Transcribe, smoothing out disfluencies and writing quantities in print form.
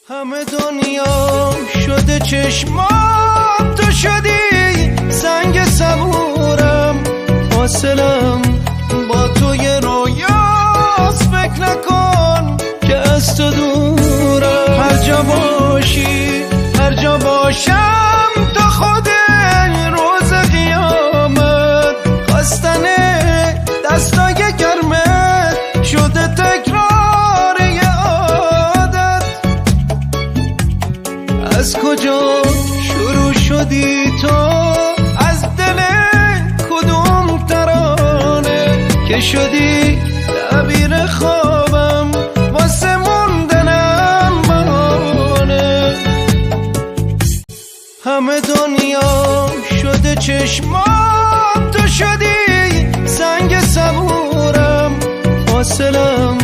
همه دنیا شده چشمات، تو شدی سنگ صبورم، فاصلم با تو یه رویاست، فکر نکن که از تو دورم. هر جا باشی هر جا باشم تا خود روز قیامت، خواستن دستای گرمت شده تکرار یه عادت. از کجا شروع شدی تو، از دل کدوم ترانه که شدی تعبیر خوابم، واسه موندنم بهانه. همه دنیا شده چشمات، تو شدی سنگ صبورم، فاصلم